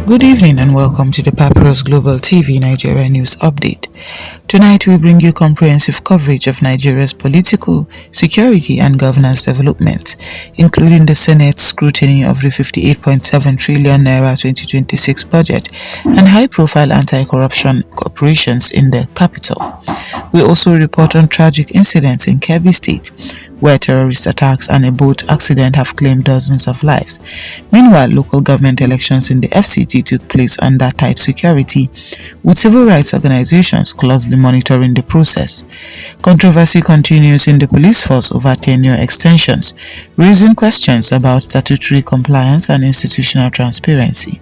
Good evening and welcome to the Papyrus Global TV Nigeria News Update. Tonight we bring you comprehensive coverage of Nigeria's political, security and governance development, including the Senate's scrutiny of the 58.7 trillion naira 2026 budget and high-profile anti-corruption operations in the capital. We also report on tragic incidents in Kebbi State, where terrorist attacks and a boat accident have claimed dozens of lives. Meanwhile, local government elections in the FCT took place under tight security, with civil rights organizations closely monitoring the process. Controversy continues in the police force over tenure extensions, raising questions about statutory compliance and institutional transparency.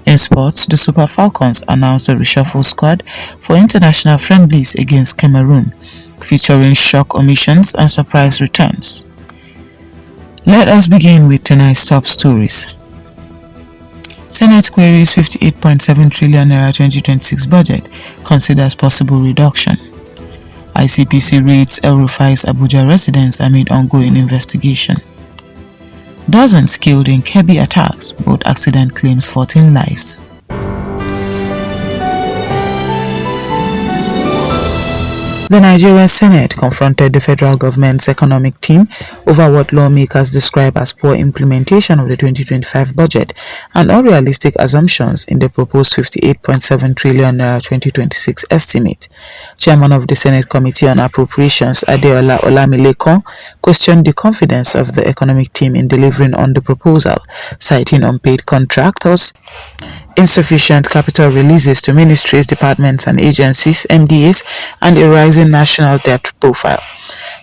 In sports, the Super Falcons announced a reshuffle squad for international friendlies against Cameroon, featuring shock omissions and surprise returns. Let us begin with tonight's top stories. Senate queries 58.7 trillion naira 2026 budget, considers possible reduction. Icpc raids El-Rufai's Abuja residence amid ongoing investigation. Dozens killed in Kebbi attacks, boat accident claims 14 lives. The Nigerian Senate confronted the federal government's economic team over what lawmakers describe as poor implementation of the 2025 budget and unrealistic assumptions in the proposed 58.7 trillion naira 2026 estimate. Chairman of the Senate Committee on Appropriations, Adeola Olamilekan, questioned the confidence of the economic team in delivering on the proposal, citing unpaid contractors, insufficient capital releases to ministries, departments and agencies, MDAs, and a rising national debt profile.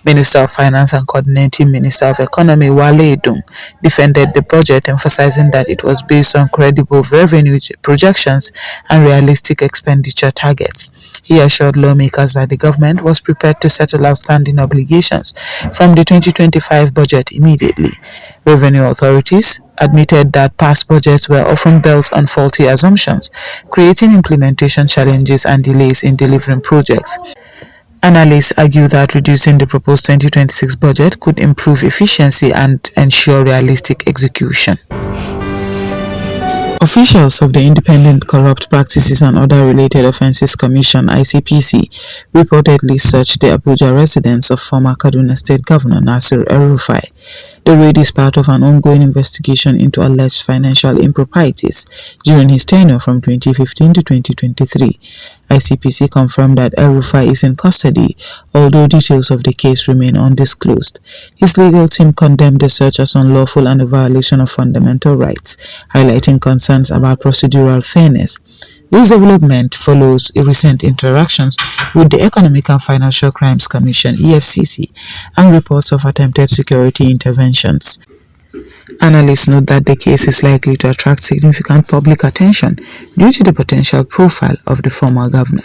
Minister of Finance and Coordinating Minister of Economy Wale Edun defended the budget, emphasizing that it was based on credible revenue projections and realistic expenditure targets. He assured lawmakers that the government was prepared to settle outstanding obligations from the 2025 budget immediately. Revenue authorities admitted that past budgets were often built on faulty assumptions, creating implementation challenges and delays in delivering projects. Analysts argue that reducing the proposed 2026 budget could improve efficiency and ensure realistic execution. Officials of the Independent Corrupt Practices and Other Related Offences Commission (Icpc) reportedly searched the Abuja residence of former Kaduna State Governor Nasir El-Rufai. The raid is part of an ongoing investigation into alleged financial improprieties during his tenure from 2015 to 2023. Icpc confirmed that El-Rufai is in custody, although details of the case remain undisclosed. His legal team condemned the search as unlawful and a violation of fundamental rights, highlighting concerns about procedural fairness. This development follows recent interactions with the Economic and Financial Crimes Commission (EFCC) and reports of attempted security interventions. Analysts note that the case is likely to attract significant public attention due to the potential profile of the former governor.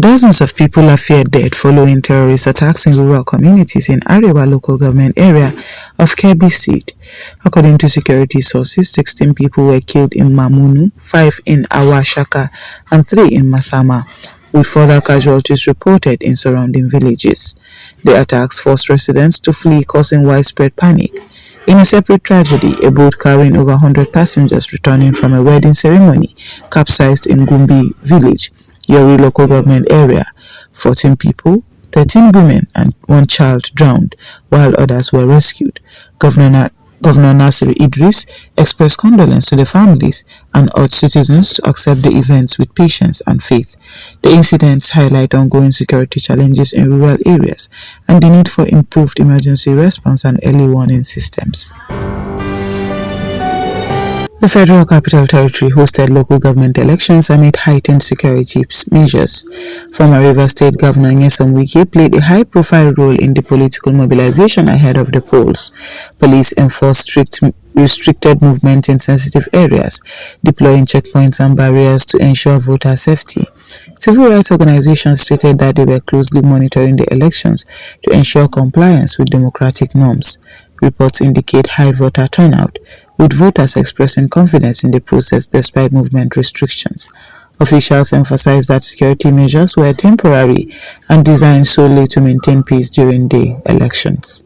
Dozens of people are feared dead following terrorist attacks in rural communities in Arewa local government area of Kebbi State. According to security sources, 16 people were killed in Mamunu, 5 in Awashaka, and 3 in Masama, with further casualties reported in surrounding villages. The attacks forced residents to flee, causing widespread panic. In a separate tragedy, a boat carrying over 100 passengers returning from a wedding ceremony capsized in Gumbi village, Yori local government area. 14 people, 13 women and 1 child drowned, while others were rescued. Governor Nasir expressed condolence to the families and urged citizens to accept the events with patience and faith. The incidents highlight ongoing security challenges in rural areas and the need for improved emergency response and early warning systems. The Federal Capital Territory hosted local government elections amid heightened security measures. Former Rivers State Governor Nyesom Wike played a high-profile role in the political mobilization ahead of the polls. Police enforced restricted movement in sensitive areas, deploying checkpoints and barriers to ensure voter safety. Civil rights organizations stated that they were closely monitoring the elections to ensure compliance with democratic norms. Reports indicate high voter turnout, with voters expressing confidence in the process despite movement restrictions. Officials emphasized that security measures were temporary and designed solely to maintain peace during the elections.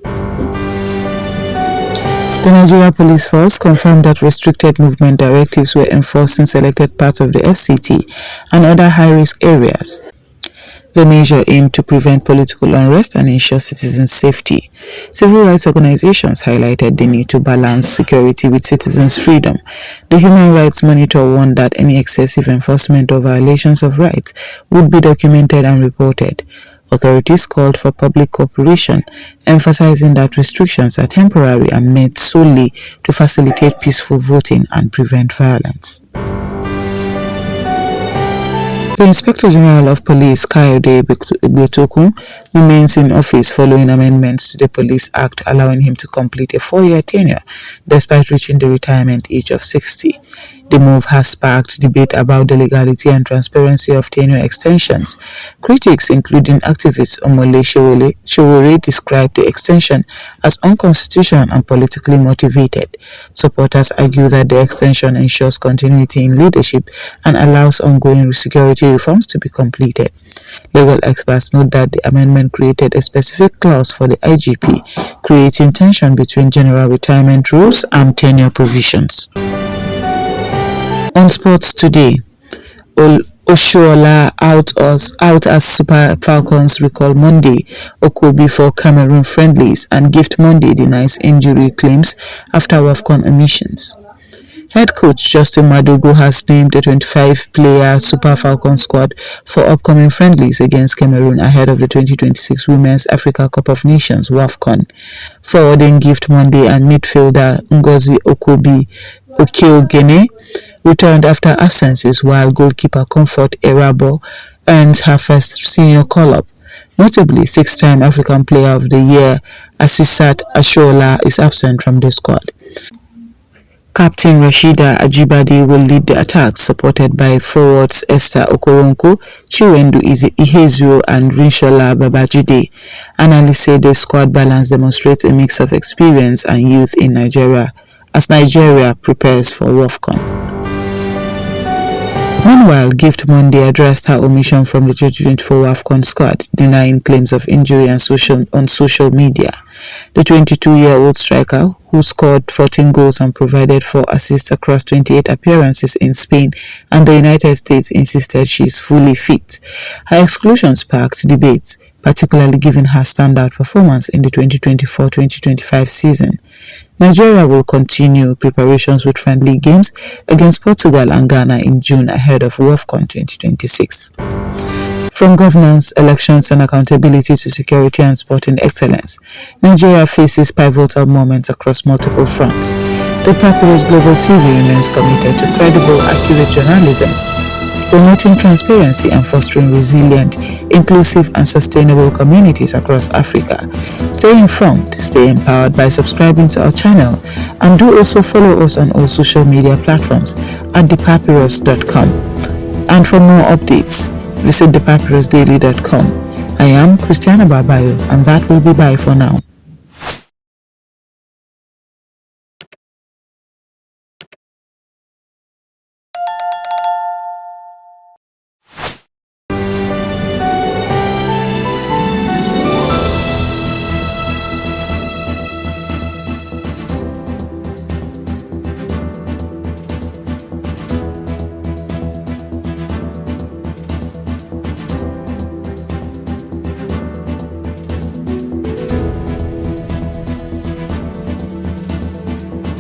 The Nigeria Police Force confirmed that restricted movement directives were enforced in selected parts of the FCT and other high-risk areas. The measure aimed to prevent political unrest and ensure citizens' safety. Civil rights organizations highlighted the need to balance security with citizens' freedom. The Human Rights Monitor warned that any excessive enforcement or violations of rights would be documented and reported. Authorities called for public cooperation, emphasizing that restrictions are temporary and meant solely to facilitate peaceful voting and prevent violence. The Inspector General of Police, Kayode Egbetokun, remains in office following amendments to the Police Act allowing him to complete a 4-year tenure despite reaching the retirement age of 60. The move has sparked debate about the legality and transparency of tenure extensions. Critics, including activist Omole Sowore, described the extension as unconstitutional and politically motivated. Supporters argue that the extension ensures continuity in leadership and allows ongoing security reforms to be completed. Legal experts note that the amendment created a specific clause for the IGP, creating tension between general retirement rules and tenure provisions. On sports today, Oshoala out as Super Falcons recall Monday, Okobi for Cameroon friendlies, and Gift Monday denies injury claims after WAFCON omissions. Head coach Justin Madugu has named a 25-player Super Falcons squad for upcoming friendlies against Cameroon ahead of the 2026 Women's Africa Cup of Nations WAFCON. Forwarding Gift Monday and midfielder Ngozi Okeogene returned after absences, while goalkeeper Comfort Erabo earns her first senior call-up. Notably, 6-time African Player of the Year Asisat Oshoala is absent from the squad. Captain Rashida Ajibade will lead the attack, supported by forwards Esther Okoronko, Chiwendu Ihezuo and Rinshola Babajide. Analysts say the squad balance demonstrates a mix of experience and youth in Nigeria as Nigeria prepares for WAFCON. Meanwhile, Gift Monday addressed her omission from the 2024 WAFCON squad, denying claims of injury on social media. The 22-year-old striker, who scored 14 goals and provided 4 assists across 28 appearances in Spain and the United States, insisted she is fully fit. Her exclusion sparked debates, particularly given her standout performance in the 2024-2025 season. Nigeria will continue preparations with friendly games against Portugal and Ghana in June ahead of WAFCON 2026. From governance, elections and accountability to security and sporting excellence, Nigeria faces pivotal moments across multiple fronts. The Papyrus Global TV remains committed to credible, accurate journalism, promoting transparency and fostering resilient, inclusive and sustainable communities across Africa. Stay informed, stay empowered by subscribing to our channel, and do also follow us on all social media platforms at thepapyrus.com. And for more updates, visit thepapyrusdaily.com. I am Christiana Babayo, and that will be bye for now.